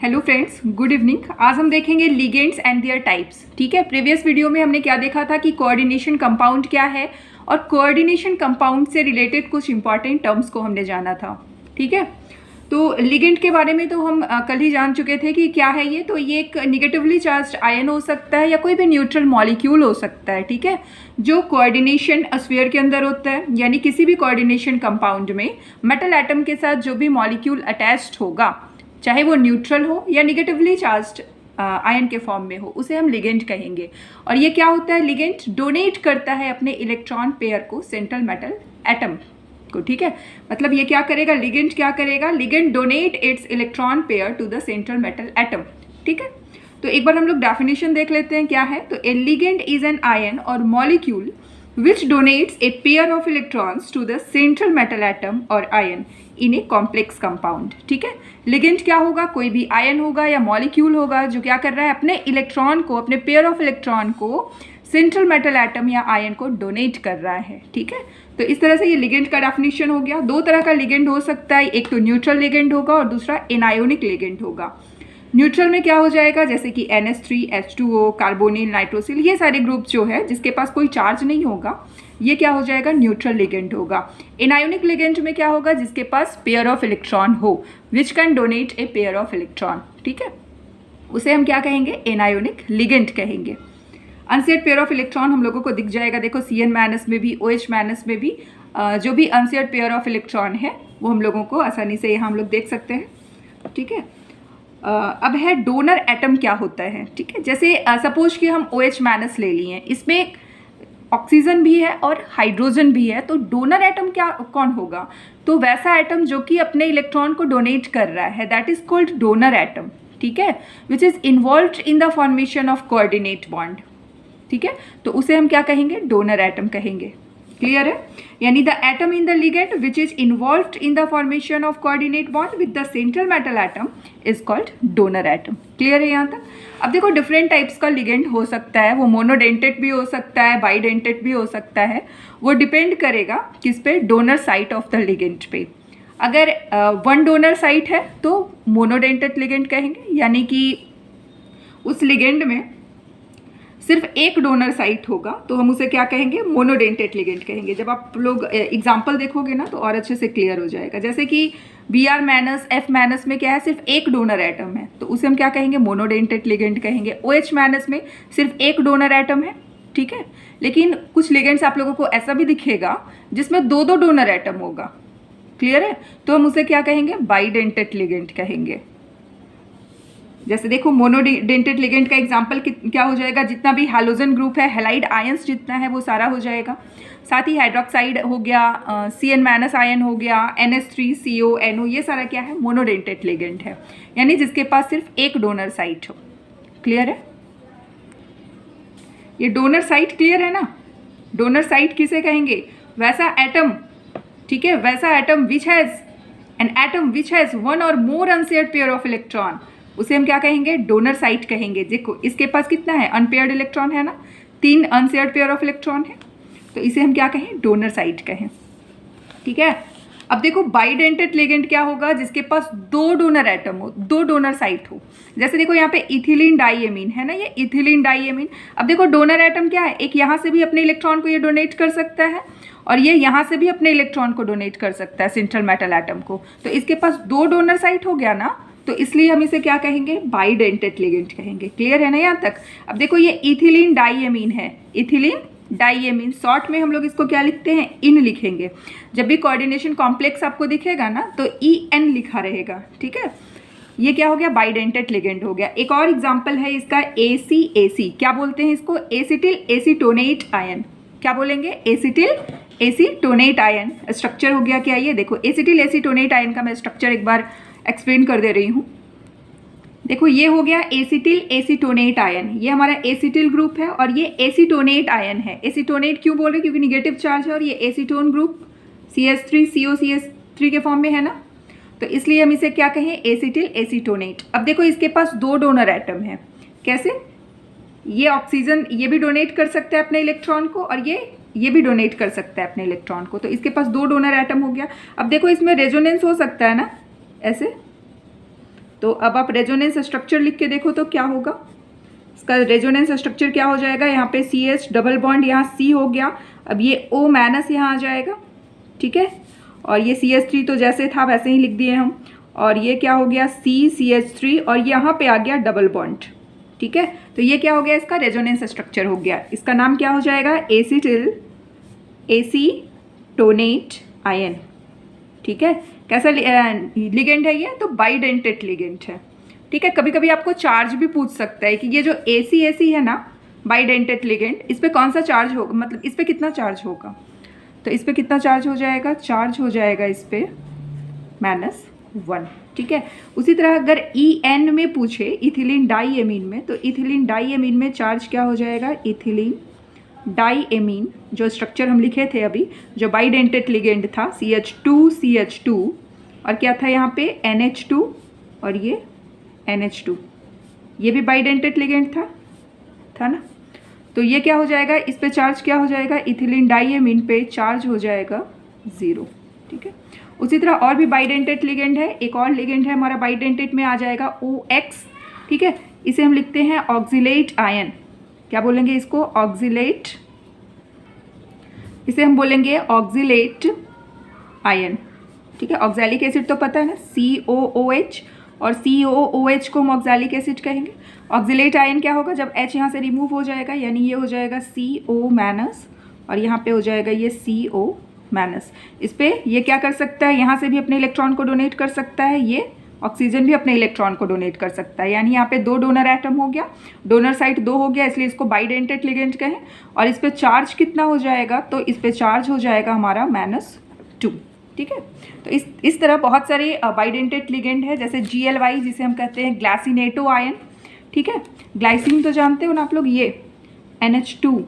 Hello friends, good evening. आज हम देखेंगे लिगेंड्स एंड देयर टाइप्स। ठीक है, प्रीवियस वीडियो में हमने क्या देखा था कि कोऑर्डिनेशन कंपाउंड क्या है और कोऑर्डिनेशन कंपाउंड से रिलेटेड कुछ इंपॉर्टेंट टर्म्स को हमने जाना था। ठीक है, तो लिगेंड के बारे में तो हम कल ही जान चुके थे कि क्या है ये। तो ये एक निगेटिवली चार्ज्ड आयन हो सकता है या कोई भी न्यूट्रल मॉलिक्यूल हो सकता है। ठीक है, जो कोऑर्डिनेशन स्फीयर के अंदर होता है, यानी किसी भी कोऑर्डिनेशन कंपाउंड में मेटल एटम के साथ जो भी मॉलिक्यूल अटैच्ड होगा, चाहे वो न्यूट्रल हो या निगेटिवली चार्ज्ड आयन के फॉर्म में हो, उसे हम लिगेंड कहेंगे। और ये क्या होता है, लिगेंड डोनेट करता है अपने इलेक्ट्रॉन पेयर को सेंट्रल मेटल एटम को। ठीक है, मतलब ये क्या करेगा, लिगेंड क्या करेगा, ligand donate its electron pair to the central metal atom. ठीक है, तो एक बार हम लोग डेफिनेशन देख लेते हैं क्या है। तो ए लिगेंड इज एन आयन और molecule which donates a pair of electrons to the central metal atom or ion in a complex compound। ठीक है, लिगेंड क्या होगा, कोई भी आयन होगा या मॉलिक्यूल होगा जो क्या कर रहा है, अपने इलेक्ट्रॉन को, अपने पेयर ऑफ इलेक्ट्रॉन को सेंट्रल मेटल एटम या आयन को डोनेट कर रहा है। ठीक है, तो इस तरह से ये लिगेंड का डेफिनेशन हो गया। दो तरह का लिगेंड हो सकता है, एक तो न्यूट्रल लिगेंड होगा और दूसरा एनायोनिक लिगेंड होगा। न्यूट्रल में क्या हो जाएगा, जैसे कि NH3, H2O, कार्बोनिल, नाइट्रोसिल, ये सारे ग्रुप जो है जिसके पास कोई चार्ज नहीं होगा, ये क्या हो जाएगा, न्यूट्रल लिगेंड होगा। एनायोनिक लिगेंड में क्या होगा, जिसके पास पेयर ऑफ इलेक्ट्रॉन हो, which can donate a pair of electron. ठीक है, उसे हम क्या कहेंगे, एनायोनिक लिगेंड कहेंगे। अनसेयर्ड पेयर ऑफ इलेक्ट्रॉन हम लोगों को दिख जाएगा, देखो CN- में भी, OH- में भी जो भी अनसेयर्ड पेयर ऑफ इलेक्ट्रॉन है वो हम लोगों को आसानी से यहाँ हम लोग देख सकते हैं। ठीक है, अब है डोनर एटम क्या होता है। ठीक है, जैसे सपोज कि हम OH- ले लिए, इसमें ऑक्सीजन भी है और हाइड्रोजन भी है, तो डोनर एटम क्या कौन होगा, तो वैसा एटम जो कि अपने इलेक्ट्रॉन को डोनेट कर रहा है, that is called donor atom. ठीक है, which is involved in the formation of coordinate bond. ठीक है, तो उसे हम क्या कहेंगे, डोनर एटम कहेंगे। क्लियर है, यानी the atom in the ligand which is involved in the formation of coordinate bond with the central metal atom is called donor atom. Clear है यहाँ तक। अब देखो डिफरेंट टाइप्स का लिगेंड हो सकता है, वो मोनोडेंटेट भी हो सकता है, बाइडेंटेट भी हो सकता है, वो डिपेंड करेगा किस पे, donor site of the ligand पे। अगर वन डोनर साइट है तो मोनोडेंटेट लिगेंड कहेंगे, यानी कि उस लिगेंड में सिर्फ एक डोनर साइट होगा तो हम उसे क्या कहेंगे, मोनोडेंटेट लिगेंड कहेंगे। जब आप लोग एग्जांपल देखोगे ना तो और अच्छे से क्लियर हो जाएगा। जैसे कि Br-, F- में क्या है, सिर्फ एक डोनर एटम है, तो उसे हम क्या कहेंगे, मोनोडेंटेट लिगेंड कहेंगे। OH- में सिर्फ एक डोनर एटम है। ठीक है, लेकिन कुछ लिगेंड्स आप लोगों को ऐसा भी दिखेगा जिसमें दो दो डोनर एटम होगा। क्लियर है, तो हम उसे क्या कहेंगे, बाइडेंटेट लिगेंड कहेंगे। जैसे देखो मोनोडेंटेट लिगेंड का एग्जांपल क्या हो जाएगा, जितना भी हैलोजन ग्रुप है, हैलाइड आयंस जितना है वो सारा हो जाएगा। साथ ही हाइड्रोक्साइड हो गया, CN- आयन हो गया, NH3CO, NO, ये सारा क्या है, मोनोडेंटेट लिगेंड है, यानी जिसके पास सिर्फ एक डोनर साइट हो। क्लियर है, ये डोनर साइट क्लियर है ना। डोनर साइट किसे कहेंगे, वैसा एटम, ठीक है, वैसा atom which has an atom which has one और मोर अनसेयर्ड पेयर ऑफ इलेक्ट्रॉन, उसे हम क्या कहेंगे, डोनर साइट कहेंगे। देखो इसके पास कितना है, अनपेयर्ड इलेक्ट्रॉन है ना, 3 अनसेयर्ड पेयर ऑफ इलेक्ट्रॉन है, तो इसे हम क्या कहें, डोनर साइट कहें। ठीक है, अब देखो बाइडेंटेट लिगेंड क्या होगा, जिसके पास 2 डोनर एटम हो, 2 डोनर साइट हो। जैसे देखो यहाँ पे इथिलीन डाइएमीन है ना, ये इथिलीन डाइएमीन। अब देखो डोनर एटम क्या है, एक यहाँ से भी अपने इलेक्ट्रॉन को ये डोनेट कर सकता है और ये यहाँ से भी अपने इलेक्ट्रॉन को डोनेट कर सकता है सेंट्रल मेटल एटम को, तो इसके पास 2 डोनर साइट हो गया ना, तो इसलिए हम इसे क्या कहेंगे, बाइडेंटेट लिगेंड कहेंगे। क्लियर है ना यहाँ तक। अब देखो ये इथिलीन डाइएमीन है, इथिलीन डाइएमीन, शॉर्ट में हम लोग इसको क्या लिखते हैं, इन लिखेंगे। जब भी कोऑर्डिनेशन कॉम्प्लेक्स आपको दिखेगा ना तो EN लिखा रहेगा। ठीक है, ये क्या हो गया, बाइडेंटेट लिगेंड हो गया। एक और एग्जांपल है इसका, ACAC, क्या बोलते हैं इसको, एसिटिल एसीटोनेट आयन। क्या बोलेंगे, एसिटिल एसीटोनेट आयन। स्ट्रक्चर हो गया क्या, ये देखो एसिटिल एसीटोनेट आयन का मैं स्ट्रक्चर एक बार एक्सप्लेन कर दे रही हूँ। देखो ये हो गया एसिटिल एसीटोनेट आयन, ये हमारा एसिटिल ग्रुप है और ये एसीटोनेट आयन है। एसीटोनेट क्यों बोल रहे हैं, क्योंकि निगेटिव चार्ज है और ये एसीटोन ग्रुप CH3CO CH3 के फॉर्म में है ना, तो इसलिए हम इसे क्या कहें, एसिटिल एसीटोनेट। अब देखो इसके पास 2 डोनर एटम है, कैसे, ये ऑक्सीजन ये भी डोनेट कर सकता है अपने इलेक्ट्रॉन को और ये भी डोनेट कर सकता है अपने इलेक्ट्रॉन को, तो इसके पास 2 डोनर एटम हो गया। अब देखो इसमें रेजोनेंस हो सकता है ना, ऐसे, तो अब आप रेजोनेंस स्ट्रक्चर लिख के देखो तो क्या होगा। इसका रेजोनेंस स्ट्रक्चर क्या हो जाएगा, यहाँ पे CH डबल बॉन्ड, यहाँ C हो गया, अब ये O माइनस यहाँ आ जाएगा, ठीक है। और ये CH3 तो जैसे था वैसे ही लिख दिए हम, और ये क्या हो गया CCH3 और यहाँ पे आ गया डबल बॉन्ड, ठीक है। तो ये क्या हो गया, इसका रेजोनेंस स्ट्रक्चर हो गया। इसका नाम क्या हो जाएगा, एसीटोनेट आयन, ठीक है। कैसा लिगेंड है ये, तो बाइडेंटेट लिगेंड है, ठीक है। कभी कभी आपको चार्ज भी पूछ सकता है कि ये जो AC है ना बाइडेंटेट लिगेंड, इस पर कौन सा चार्ज होगा, मतलब इस पर कितना चार्ज होगा। तो इस पर कितना चार्ज हो जाएगा, चार्ज हो जाएगा इस पर -1, ठीक है। उसी तरह अगर EN में पूछे इथिलीन डाईएमीन में, तो इथिलीन डाईएमीन में चार्ज क्या हो जाएगा, इथिलीन डाईएमीन जो स्ट्रक्चर हम लिखे थे अभी, जो बाइडेंटेट लिगेंड था CH2 और क्या था यहाँ पे NH2 और ये NH2, ये भी बाइडेंटेट लिगेंड था ना। तो ये क्या हो जाएगा, इस पे चार्ज क्या हो जाएगा, इथिलीन डाईएमीन पे चार्ज हो जाएगा 0, ठीक है। उसी तरह और भी बाइडेंटेट लिगेंड है, एक और लिगेंड है हमारा बाइडेंटेट में आ जाएगा OX, ठीक है। इसे हम लिखते हैं ऑक्जिलेट आयन, क्या बोलेंगे इसको, ऑक्जिलेट, इसे हम बोलेंगे ऑक्जिलेट आयन, ठीक है। ऑक्सैलिक एसिड तो पता है ना, COOH, और COOH को हम ऑक्सैलिक एसिड कहेंगे। ऑक्जिलेट आयन क्या होगा, जब H यहाँ से रिमूव हो जाएगा, यानी ये हो जाएगा CO- और यहाँ पे हो जाएगा ये CO-। इस पे ये क्या कर सकता है, यहाँ से भी अपने इलेक्ट्रॉन को डोनेट कर सकता है, ये ऑक्सीजन भी अपने इलेक्ट्रॉन को डोनेट कर सकता है, यानी यहाँ पे 2 डोनर एटम हो गया, डोनर साइट 2 हो गया, इसलिए इसको बाइडेंटेट लिगेंड कहें। और इस पे चार्ज कितना हो जाएगा, तो इस पे चार्ज हो जाएगा हमारा -2, ठीक है। तो इस तरह बहुत सारे बाइडेंटेट लिगेंड है, जैसे GLY जिसे हम कहते हैं ग्लासिनेटो आयन, ठीक है। ग्लाइसिन तो जानते हो ना आप लोग, ये NH2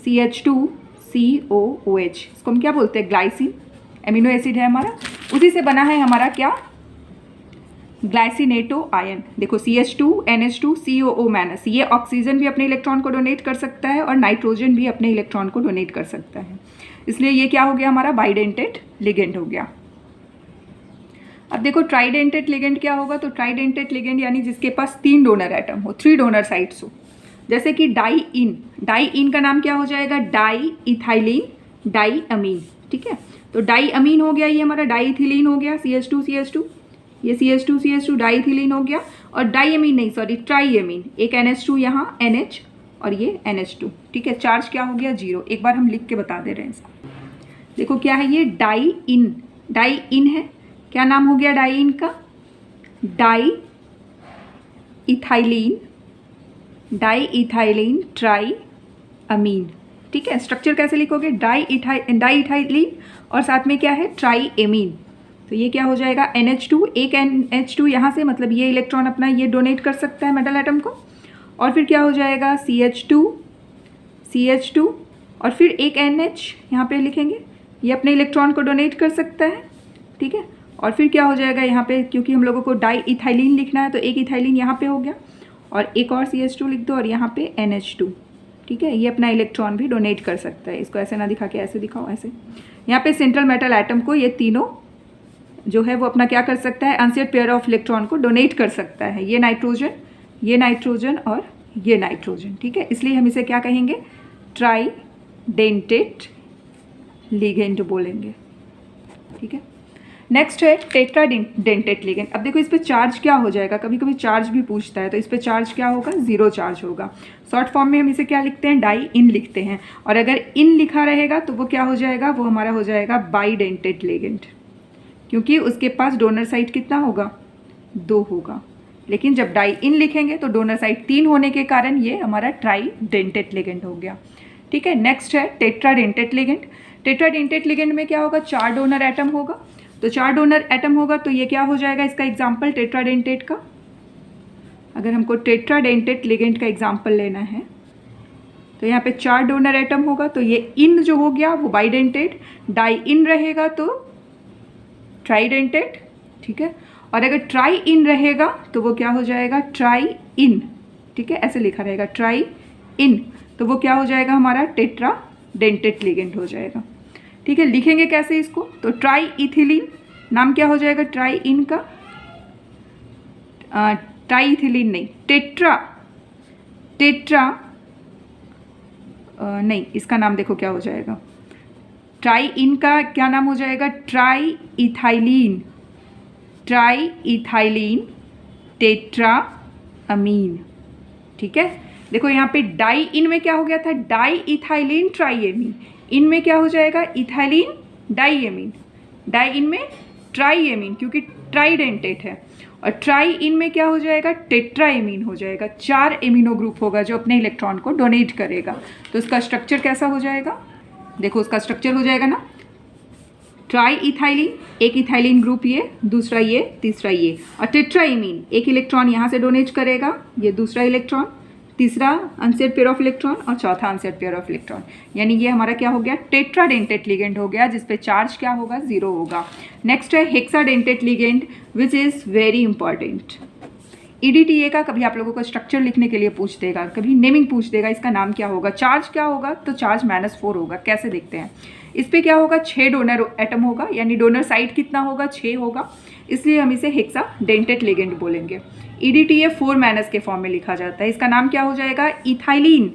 CH2 COOH, इसको हम क्या बोलते हैं, ग्लाइसिन, एमिनो एसिड है हमारा, उसी से बना है हमारा क्या, ग्लाइसिनेटो आयन। देखो CH2 NH2 COO-, ये ऑक्सीजन भी अपने इलेक्ट्रॉन को डोनेट कर सकता है और नाइट्रोजन भी अपने इलेक्ट्रॉन को डोनेट कर सकता है, इसलिए ये क्या हो गया, हमारा बाइडेंटेट लिगेंड हो गया। अब देखो ट्राइडेंटेट लिगेंड क्या होगा, तो ट्राइडेंटेट लिगेंड यानी जिसके पास 3 डोनर एटम हो, 3 डोनर साइट्स हो, जैसे कि डाईइन का नाम क्या हो जाएगा, डाई इथाइलिन डाईअमीन, ठीक है। तो डाईअमीन हो गया, ये हमारा डाईइथिलीन हो गया, CH2 ये CH2 डाईइथिलीन हो गया, और डाईअमीन नहीं सॉरी ट्राईअमीन, एक NH2 यहाँ NH और ये NH2, ठीक है। चार्ज क्या हो गया, 0। एक बार हम लिख के बता दे रहे हैं इसको, देखो क्या है ये, डाईइन है, क्या नाम हो गया डाईइन का, डाईइथाइलिन ट्राईअमीन, ठीक है। स्ट्रक्चर कैसे लिखोगे, डाईइथाइलिन और साथ में क्या है ट्राईएमीन, तो ये क्या हो जाएगा NH2, एक NH2 यहाँ से, मतलब ये इलेक्ट्रॉन अपना ये डोनेट कर सकता है मेटल एटम को, और फिर क्या हो जाएगा CH2 और फिर एक NH यहाँ पे लिखेंगे, ये अपने इलेक्ट्रॉन को डोनेट कर सकता है, ठीक है। और फिर क्या हो जाएगा यहाँ पे, क्योंकि हम लोगों को डाईइथाइलिन लिखना है, तो एक इथाइलिन यहाँ पे हो गया, और एक और CH2 लिख दो, और यहाँ पे NH2, ठीक है। ये अपना इलेक्ट्रॉन भी डोनेट कर सकता है, इसको ऐसे ना दिखा के ऐसे दिखाओ, ऐसे। यहाँ पे सेंट्रल मेटल एटम को ये तीनों जो है वो अपना क्या कर सकता है, अनसेट पेयर ऑफ इलेक्ट्रॉन को डोनेट कर सकता है, ये नाइट्रोजन और ये नाइट्रोजन, ठीक है। इसलिए हम इसे क्या कहेंगे, ट्राइडेंटेट लिगेंड बोलेंगे, ठीक है। नेक्स्ट है टेट्राडेंटेट लिगेंड। अब देखो इस पे चार्ज क्या हो जाएगा, कभी कभी चार्ज भी पूछता है, तो इस पे चार्ज क्या होगा, 0 चार्ज होगा। शॉर्ट फॉर्म में हम इसे क्या लिखते हैं, डाईइन लिखते हैं, और अगर इन लिखा रहेगा तो वो क्या हो जाएगा, वो हमारा हो जाएगा बाइडेंटेट लिगेंड, क्योंकि उसके पास डोनर साइट कितना होगा, 2 होगा। लेकिन जब डाईइन लिखेंगे तो डोनर साइट 3 होने के कारण ये हमारा ट्राइडेंटेट लिगेंड हो गया, ठीक है। नेक्स्ट है टेट्राडेंटेट लिगेंड। टेट्राडेंटेट लिगेंड में क्या होगा, 4 डोनर एटम होगा, तो 4 डोनर एटम होगा तो ये क्या हो जाएगा, इसका एग्जाम्पल टेट्राडेंटेट का, अगर हमको टेट्राडेंटेट लिगेंड का एग्जाम्पल लेना है तो यहाँ पे 4 डोनर एटम होगा, तो ये इन जो हो गया वो बाइडेंटेट, डाईइन रहेगा तो ट्राइडेंटेट, ठीक है। और अगर ट्राई इन रहेगा तो वो क्या हो जाएगा, ट्राई इन, ठीक है, ऐसे लिखा रहेगा ट्राई इन, तो वो क्या हो जाएगा, हमारा टेट्राडेंटेट लिगेंड हो जाएगा, ठीक है। लिखेंगे कैसे इसको, तो ट्राई इथिलीन, नाम क्या हो जाएगा ट्राई इन का, ट्राईइथिलीन नहीं, टेट्रा नहीं, इसका नाम देखो क्या हो जाएगा, ट्राई इन का क्या नाम हो जाएगा, ट्राईइथाइलीन टेट्रा अमीन। ठीक है, देखो यहाँ पे डाई इन में क्या हो गया था, डाईइथाइलीन ट्राईएमीन, इन में क्या हो जाएगा, इथाइलीन डाईएमीन, डाई इन में ट्राईएमीन क्योंकि ट्राइडेंटेट है, और ट्राई इन में क्या हो जाएगा, टेट्राएमीन हो जाएगा। 4 एमिनो ग्रुप होगा जो अपने इलेक्ट्रॉन को डोनेट करेगा। तो उसका स्ट्रक्चर कैसा हो जाएगा, देखो उसका स्ट्रक्चर हो जाएगा ना, ट्राईइथाइलीन, एक इथाइलीन ग्रुप ये, दूसरा ये, तीसरा ये, और टेट्राएमीन, एक इलेक्ट्रॉन यहाँ से डोनेट करेगा, ये दूसरा इलेक्ट्रॉन, तीसरा अनसेट पेयर ऑफ इलेक्ट्रॉन और चौथा अनसेट पेयर ऑफ इलेक्ट्रॉन। यानी ये हमारा क्या हो गया, टेट्राडेंटेट लिगेंड हो गया, जिसपे चार्ज क्या होगा, 0 होगा। नेक्स्ट है hexadentate ligand which is very important. EDTA का कभी आप लोगों को स्ट्रक्चर लिखने के लिए पूछ देगा, कभी नेमिंग पूछ देगा, इसका नाम क्या होगा, चार्ज क्या होगा, तो चार्ज -4 होगा। कैसे देखते हैं, इस पर क्या होगा, 6 डोनर एटम होगा, यानी डोनर साइड कितना होगा, 6 होगा, इसलिए हम इसे हेक्साडेंटेट लिगेंड बोलेंगे। EDTA 4- के फॉर्म में लिखा जाता है, इसका नाम क्या हो जाएगा, इथाइलीन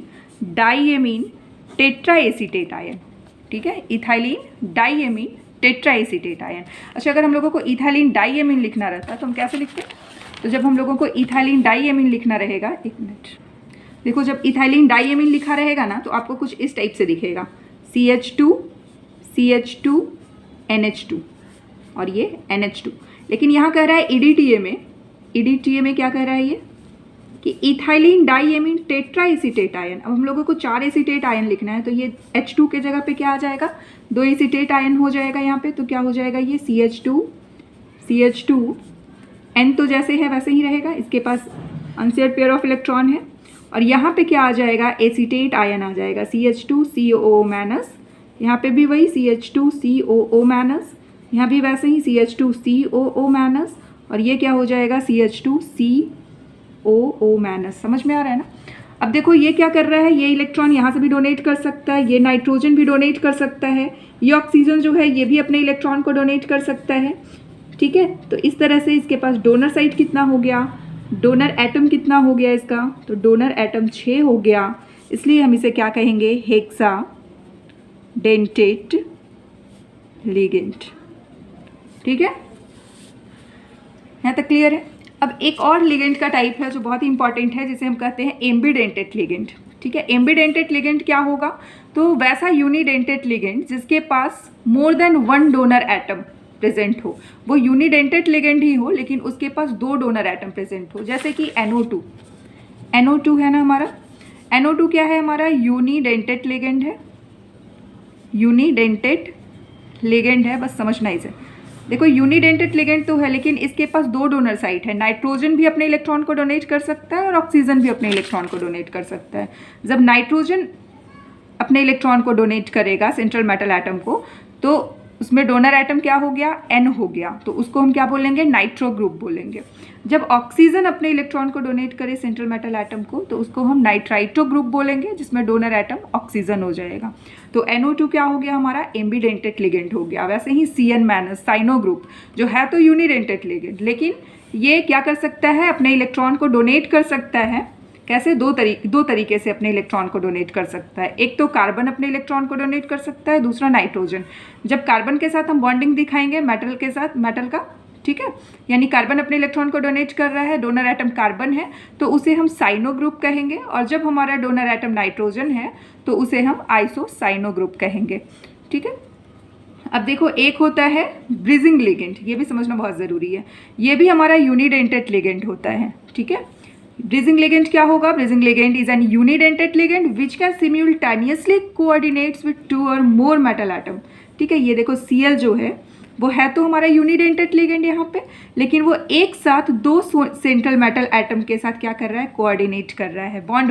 डाईएमीन टेट्राएसीटेट आयन। ठीक है, इथाइलीन डाईएमीन टेट्राएसीटेट आयन। अच्छा, अगर हम लोगों को इथाइलीन डाईएमीन लिखना रहता तो हम कैसे लिखते हैं, तो जब हम लोगों को इथाइलीन डाईएमीन लिखना रहेगा, एक मिनट, देखो जब इथाइलीन डाईएमीन लिखा रहेगा ना तो आपको कुछ इस टाइप से दिखेगा, CH2 NH2 और ये NH2। लेकिन यहाँ कह रहा है EDTA में क्या कह रहा है ये, कि इथाइलीन डाईएमीन टेट्राएसीटेट आयन। अब हम लोगों को 4 एसीटेट आयन लिखना है, तो ये H2 के जगह पे क्या आ जाएगा, 2 एसीटेट आयन हो जाएगा यहाँ पे, तो क्या हो जाएगा ये CH2 N तो जैसे है वैसे ही रहेगा, इसके पास अनसेट पेयर ऑफ इलेक्ट्रॉन है, और यहाँ पे क्या आ जाएगा, एसीटेट आयन आ जाएगा, CH2COO-, यहाँ पे भी वही CH2COO-, यहाँ भी वैसे ही CH2COO-, और ये क्या हो जाएगा, CH2COO-। समझ में आ रहा है ना। अब देखो ये क्या कर रहा है, ये इलेक्ट्रॉन यहाँ से भी डोनेट कर सकता है, ये नाइट्रोजन भी डोनेट कर सकता है, ये ऑक्सीजन जो है ये भी अपने इलेक्ट्रॉन को डोनेट कर सकता है। ठीक है, तो इस तरह से इसके पास डोनर साइड कितना हो गया, डोनर एटम कितना हो गया इसका, तो डोनर एटम 6 हो गया, इसलिए हम इसे क्या कहेंगे, हेक्साडेंटेट लिगेंड। ठीक है, यहाँ तक क्लियर है। अब एक और लिगेंड का टाइप है जो बहुत ही इंपॉर्टेंट है, जिसे हम कहते हैं एम्बिडेंटेट लिगेंड। ठीक है, एम्बिडेंटेट लिगेंड क्या होगा, तो वैसा यूनिडेंटेट लिगेंड जिसके पास more than 1 donor atom present हो, वो यूनिडेंटेट लिगेंड ही हो लेकिन उसके पास 2 डोनर एटम प्रेजेंट हो, जैसे कि NO2 है ना हमारा, NO2 क्या है हमारा, यूनिडेंटेट लिगेंड है, बस समझना इसे। देखो यूनिडेंटेट लिगेंड तो है लेकिन इसके पास 2 डोनर साइट है, नाइट्रोजन भी अपने इलेक्ट्रॉन को डोनेट कर सकता है और ऑक्सीजन भी अपने इलेक्ट्रॉन को डोनेट कर सकता है। जब नाइट्रोजन अपने इलेक्ट्रॉन को डोनेट करेगा सेंट्रल मेटल एटम को, तो उसमें डोनर एटम क्या हो गया, N हो गया, तो उसको हम क्या बोलेंगे, नाइट्रो ग्रुप बोलेंगे। जब ऑक्सीजन अपने इलेक्ट्रॉन को डोनेट करे सेंट्रल मेटल एटम को, तो उसको हम नाइट्राइटो ग्रुप बोलेंगे, जिसमें डोनर एटम ऑक्सीजन हो जाएगा। तो NO2 क्या हो गया हमारा, एम्बिडेंटेट लिगेंड हो गया। वैसे ही CN- साइनो ग्रुप जो है तो यूनिडेंटेट लिगेंड, लेकिन ये क्या कर सकता है, अपने इलेक्ट्रॉन को डोनेट कर सकता है। कैसे, दो तरीके से अपने इलेक्ट्रॉन को डोनेट कर सकता है। एक तो कार्बन अपने इलेक्ट्रॉन को डोनेट कर सकता है, दूसरा नाइट्रोजन। जब कार्बन के साथ हम बॉन्डिंग दिखाएंगे मेटल के साथ, मेटल का, ठीक है, यानी कार्बन अपने इलेक्ट्रॉन को डोनेट कर रहा है, डोनर एटम कार्बन है, तो उसे हम साइनो ग्रुप कहेंगे, और जब हमारा डोनर एटम नाइट्रोजन है तो उसे हम आइसोसाइनो ग्रुप कहेंगे। ठीक है, अब देखो एक होता है ब्रिजिंग लिगेंड, ये भी समझना बहुत ज़रूरी है, ये भी हमारा यूनिडेंटेट लिगेंड होता है। ठीक है, ब्रिजिंग लिगेंड क्या होगा, bridging ligand is an unidentate ligand which can simultaneously coordinates with 2 और मोर मेटल एटम। ठीक है, ये देखो Cl जो है वो है तो हमारा यूनिडेंटेट लिगेंड यहाँ पे, लेकिन वो एक साथ 2 सेंट्रल मेटल एटम के साथ क्या कर रहा है, कोऑर्डिनेट कर रहा है, बॉन्ड